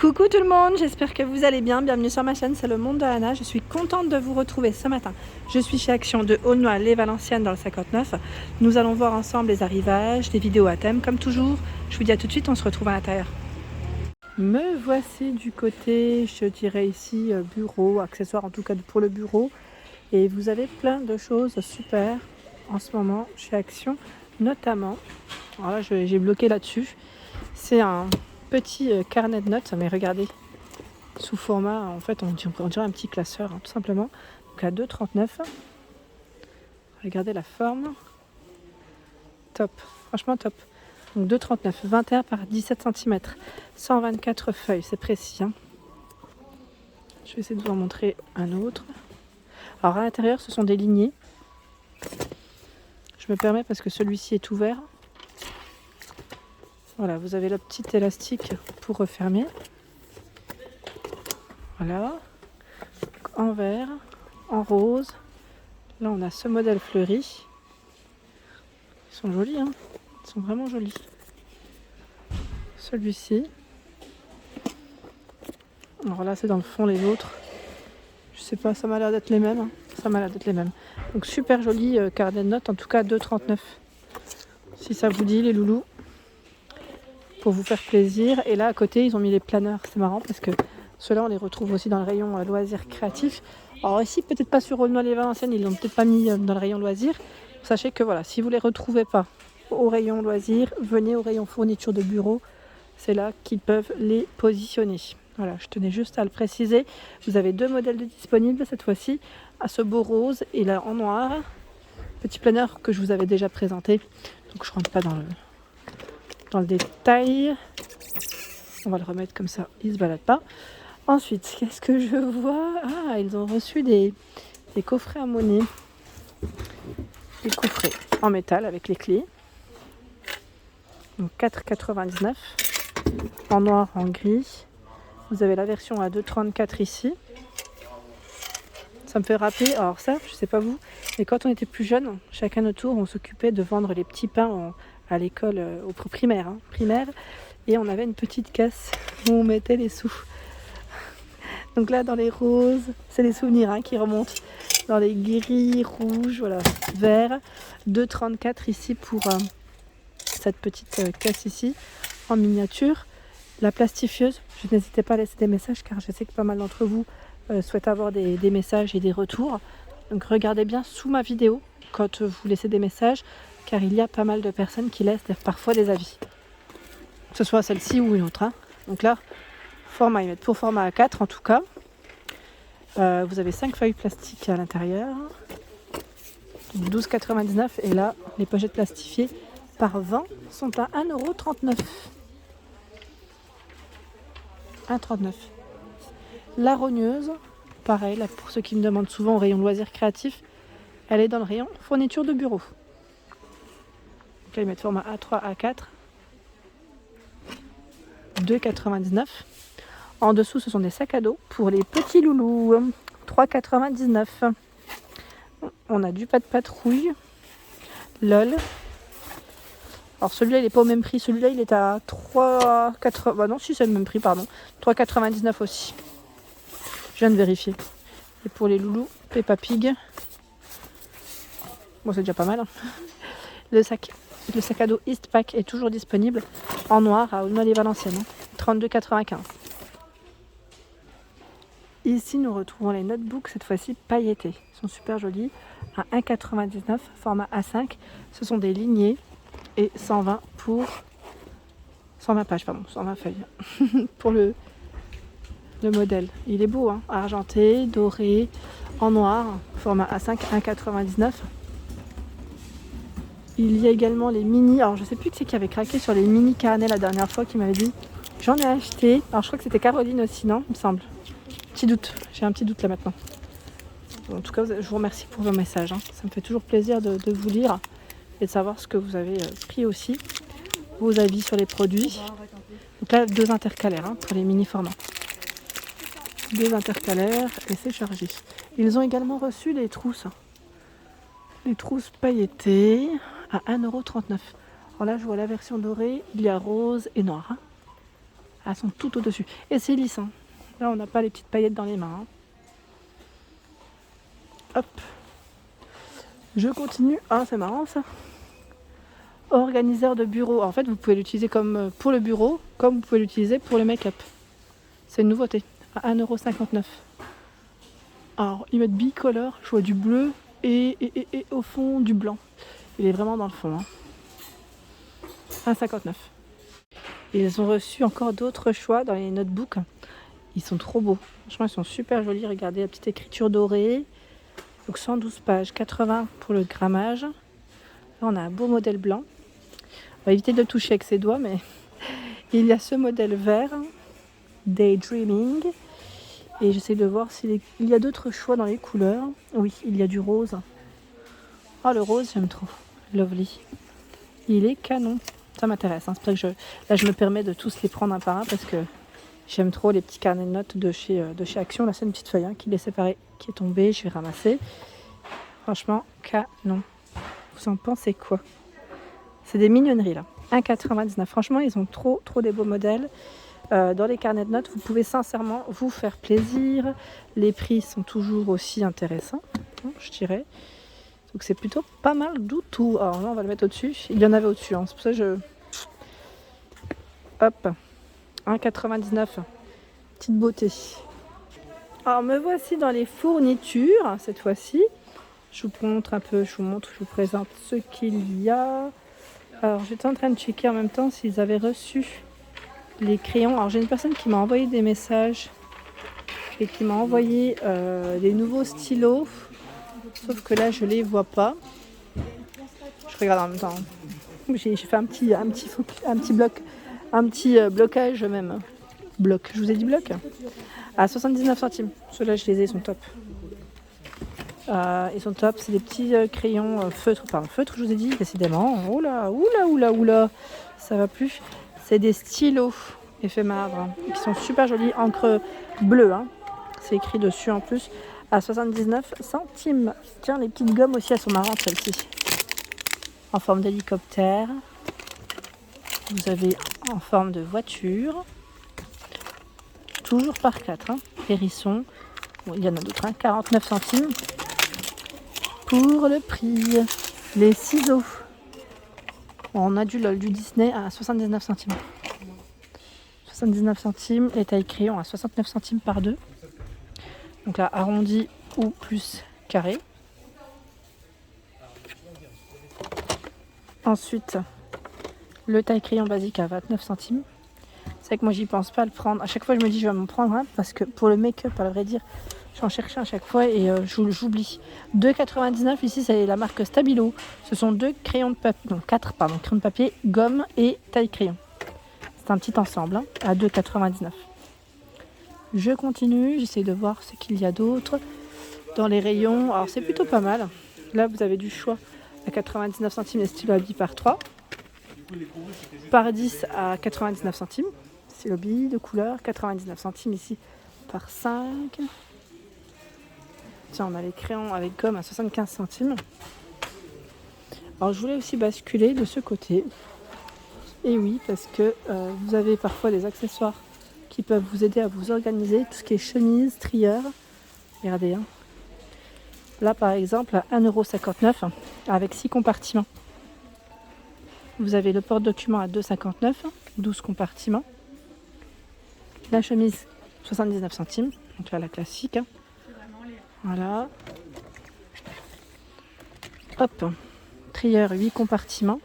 Coucou tout le monde, j'espère que vous allez bien. Bienvenue sur ma chaîne, c'est le monde de Anna. Je suis contente de vous retrouver ce matin. Je suis chez Action de Aulnoy-les-Valenciennes dans le 59. Nous allons voir ensemble les arrivages, des vidéos à thème comme toujours. Je vous dis à tout de suite, on se retrouve à l'intérieur. Me voici du côté, je dirais ici, bureau, accessoires en tout cas pour le bureau. Et vous avez plein de choses super en ce moment chez Action, notamment, alors là j'ai bloqué là-dessus, c'est un petit carnet de notes, mais regardez, sous format, en fait on dirait un petit classeur, hein, tout simplement. Donc à 2,39 €. Regardez la forme, top, franchement top. Donc 2,39 €, 21 par 17 cm, 124 feuilles, c'est précis, hein. Je vais essayer de vous en montrer un autre. Alors à l'intérieur, ce sont des lignées. Je me permets parce que celui-ci est ouvert. Voilà, vous avez le petit élastique pour refermer. Voilà. En vert, en rose. Là, on a ce modèle fleuri. Ils sont jolis, hein. Ils sont vraiment jolis. Celui-ci. Alors là, c'est dans le fond les autres. Je sais pas, ça m'a l'air d'être les mêmes. Hein. Ça m'a l'air d'être les mêmes. Donc super joli carnet de notes, en tout cas 2,39 €. Si ça vous dit, les loulous. Pour vous faire plaisir. Et là à côté ils ont mis les planeurs, c'est marrant parce que ceux-là on les retrouve aussi dans le rayon loisirs créatifs. Alors ici peut-être pas sur Aulnoy-les-Valenciennes, ils l'ont peut-être pas mis dans le rayon loisirs. Sachez que voilà, si vous les retrouvez pas au rayon loisirs, venez au rayon fourniture de bureau, c'est là qu'ils peuvent les positionner. Voilà, je tenais juste à le préciser. Vous avez deux modèles de disponibles cette fois-ci, à ce beau rose et là en noir. Petit planeur que je vous avais déjà présenté, donc je rentre pas dans le détail. On va le remettre comme ça, il ne se balade pas. Ensuite, qu'est-ce que je vois? Ah, ils ont reçu des coffrets à monnaie. Des coffrets en métal avec les clés. Donc 4,99 €. En noir, en gris. Vous avez la version à 2,34 € ici. Ça me fait rappeler, alors ça, je sais pas vous, mais quand on était plus jeune, chacun notre tour, on s'occupait de vendre les petits pains à l'école, au primaire, hein, primaire, et on avait une petite caisse où on mettait les sous. Donc là, dans les roses, c'est les souvenirs hein, qui remontent. Dans les gris, rouges, voilà, vert, 2,34 € ici pour cette petite caisse ici, en miniature. La plastifieuse, je n'hésitez pas à laisser des messages car je sais que pas mal d'entre vous souhaitent avoir des messages et des retours. Donc regardez bien sous ma vidéo quand vous laissez des messages car il y a pas mal de personnes qui laissent parfois des avis. Que ce soit celle-ci ou une autre. Hein. Donc là, format, ils mettent pour format A4 en tout cas. Vous avez 5 feuilles plastiques à l'intérieur. 12,99 € et là, les pochettes plastifiées par 20 sont à 1,39 €. 1,39 €. La rogneuse, pareil, là pour ceux qui me demandent souvent au rayon loisirs créatifs, elle est dans le rayon fourniture de bureau. Donc là, ils mettent format A3, A4. 2,99 €. En dessous, ce sont des sacs à dos pour les petits loulous. 3,99 €. On a du pas de patrouille. LOL. Alors celui-là, il n'est pas au même prix. Celui-là, il est à 3,80 €. Bah non, si c'est le même prix, pardon. 3,99 € aussi. Je viens de vérifier. Et pour les loulous, Peppa Pig. Bon, c'est déjà pas mal. Hein. Le sac à dos Eastpak est toujours disponible en noir à Aulnoy-les-Valenciennes. 32,95 €. Ici, nous retrouvons les notebooks, cette fois-ci pailletés. Ils sont super jolis. À 1,99 €, format A5. Ce sont des lignées et 120 pour 120 pages, pardon, 120 feuilles pour le modèle. Il est beau, hein, argenté, doré, en noir, format A5, 1,99 €. Il y a également les mini, alors je sais plus qui c'est qui avait craqué sur les mini carnets la dernière fois qui m'avait dit. J'en ai acheté, alors je crois que c'était Caroline aussi, non? Il me semble. Petit doute, j'ai un petit doute là maintenant. En tout cas, je vous remercie pour vos messages. Hein. Ça me fait toujours plaisir de vous lire et de savoir ce que vous avez pris aussi, vos avis sur les produits. Donc là, 2 intercalaires hein, pour les mini formats. 2 intercalaires et c'est chargé. Ils ont également reçu les trousses. Les trousses pailletées à 1,39 €. Alors là, je vois la version dorée, il y a rose et noir. Hein. Elles sont tout au-dessus. Et c'est lisse. Hein. Là, on n'a pas les petites paillettes dans les mains. Hein. Hop. Je continue. Ah, c'est marrant ça. Organiseur de bureau. En fait, vous pouvez l'utiliser comme pour le bureau, comme vous pouvez l'utiliser pour le make-up. C'est une nouveauté. À 1,59 €. Alors, ils mettent bicolore. Je vois du bleu et au fond du blanc. Il est vraiment dans le fond. Hein. 1,59 €. Ils ont reçu encore d'autres choix dans les notebooks. Ils sont trop beaux. Franchement, ils sont super jolis. Regardez la petite écriture dorée. Donc 112 pages, 80 pour le grammage. Là, on a un beau modèle blanc. On va éviter de le toucher avec ses doigts, mais il y a ce modèle vert, Daydreaming. Et j'essaie de voir s'il y a d'autres choix dans les couleurs. Oui, il y a du rose. Ah, le rose, j'aime trop. Lovely. Il est canon. Ça m'intéresse. Hein. C'est pour ça que là, je me permets de tous les prendre un par un parce que j'aime trop les petits carnets de notes de chez Action. Là, c'est une petite feuille hein, qui est séparée, qui est tombée. Je vais ramasser. Franchement, canon. Vous en pensez quoi? C'est des mignonneries là. 1,99 €. Franchement, ils ont trop des beaux modèles. Dans les carnets de notes, vous pouvez sincèrement vous faire plaisir. Les prix sont toujours aussi intéressants, hein, je dirais. Donc c'est plutôt pas mal du tout. Alors là, on va le mettre au-dessus. Il y en avait au-dessus. Hein. C'est pour ça que je... Hop. 1,99 €. Petite beauté. Alors me voici dans les fournitures cette fois-ci. Je vous montre un peu, je vous présente ce qu'il y a. Alors j'étais en train de checker en même temps s'ils avaient reçu les crayons. Alors j'ai une personne qui m'a envoyé des messages et qui m'a envoyé des nouveaux stylos. Sauf que là je les vois pas. Je regarde en même temps. J'ai fait un petit bloc, un petit blocage même. Bloc, je vous ai dit bloc. À 79 centimes. Ceux-là je les ai, ils sont top. Ils sont top, c'est des petits crayons feutres, enfin feutres je vous ai dit, décidément. Oula, ça va plus. C'est des stylos effet marbre, hein, qui sont super jolis, encre bleue, hein. C'est écrit dessus en plus, à 79 centimes. Tiens, les petites gommes aussi, elles sont marrantes celles-ci. En forme d'hélicoptère. Vous avez en forme de voiture. Toujours par 4, hein. Hérisson. Bon, il y en a d'autres, hein. 49 centimes. Pour le prix, les ciseaux. On a du LOL, du Disney à 79 centimes. 79 centimes, les tailles crayon à 69 centimes par 2. Donc là, arrondi ou plus carré. Ensuite, le taille crayon basique à 29 centimes. C'est vrai que moi, j'y pense pas à le prendre. À chaque fois, je me dis, je vais m'en prendre un parce que pour le make-up, à vrai dire, j'en cherche un à chaque fois et j'oublie. 2,99 € ici, c'est la marque Stabilo. Ce sont 2 crayons de papier, non 4 pardon, crayons de papier, gomme et taille crayon. C'est un petit ensemble hein, à 2,99 €. Je continue, j'essaie de voir ce qu'il y a d'autre dans les rayons. Alors c'est plutôt pas mal. Là, vous avez du choix à 99 centimes les stylos à billes par 3. Par 10 à 99 centimes. Stylo billes de couleur, 99 centimes ici par 5. Tiens, on a les crayons avec gomme à 75 centimes. Alors, je voulais aussi basculer de ce côté. Et oui, parce que vous avez parfois des accessoires qui peuvent vous aider à vous organiser. Tout ce qui est chemise, trieur. Regardez. Hein. Là, par exemple, à 1,59 € avec 6 compartiments. Vous avez le porte-document à 2,59 €, 12 compartiments. La chemise, 79 centimes. Donc là, la classique. Hein. Voilà. Hop. Trieur 8 compartiments.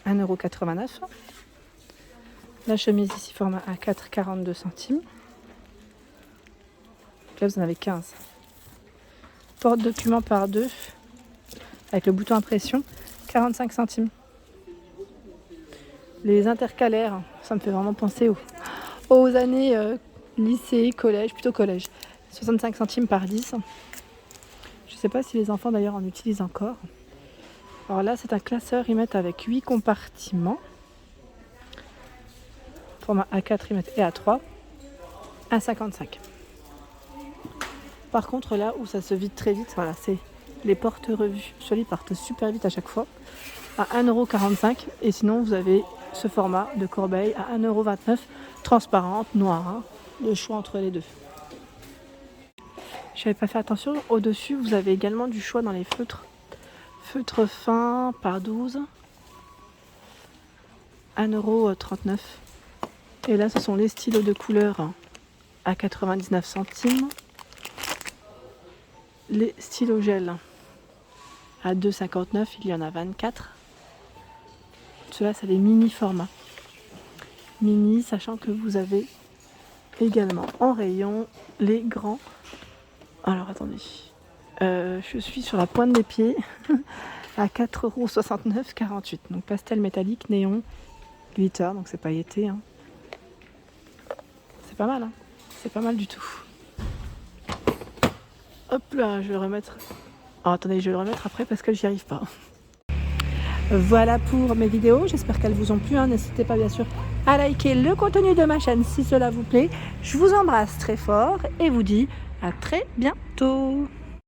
1,89 €. La chemise ici format A4, 42 centimes. Là vous en avez 15. Porte-document par 2 avec le bouton impression, 45 centimes. Les intercalaires, ça me fait vraiment penser aux années lycée, collège, plutôt collège. 65 centimes par 10. Je ne sais pas si les enfants d'ailleurs en utilisent encore. Alors là, c'est un classeur, ils mettent avec 8 compartiments. Format A4, ils mettent et A3. 1,55. Par contre, là où ça se vide très vite, voilà, c'est les portes revues. Ceux-là, ils partent super vite à chaque fois. À 1,45 €. Et sinon, vous avez ce format de corbeille à 1,29 €, transparente, noire, hein, le choix entre les deux. Je n'avais pas fait attention, au-dessus vous avez également du choix dans les feutres. Feutre fin par 12, 1,39 €. Et là ce sont les stylos de couleur à 99 centimes. Les stylos gel à 2,59 €, il y en a 24. Ceux-là, c'est les mini formats. Mini, sachant que vous avez également en rayon les grands. Alors attendez, je suis sur la pointe des pieds à 4,69 €, 48. Donc pastel métallique, néon, glitter, donc c'est pailleté. Hein. C'est pas mal, hein. C'est pas mal du tout. Hop là, je vais le remettre. Oh, attendez, je vais le remettre après parce que j'y arrive pas. Voilà pour mes vidéos, j'espère qu'elles vous ont plu. Hein. N'hésitez pas bien sûr à liker le contenu de ma chaîne si cela vous plaît. Je vous embrasse très fort et vous dis à très bientôt.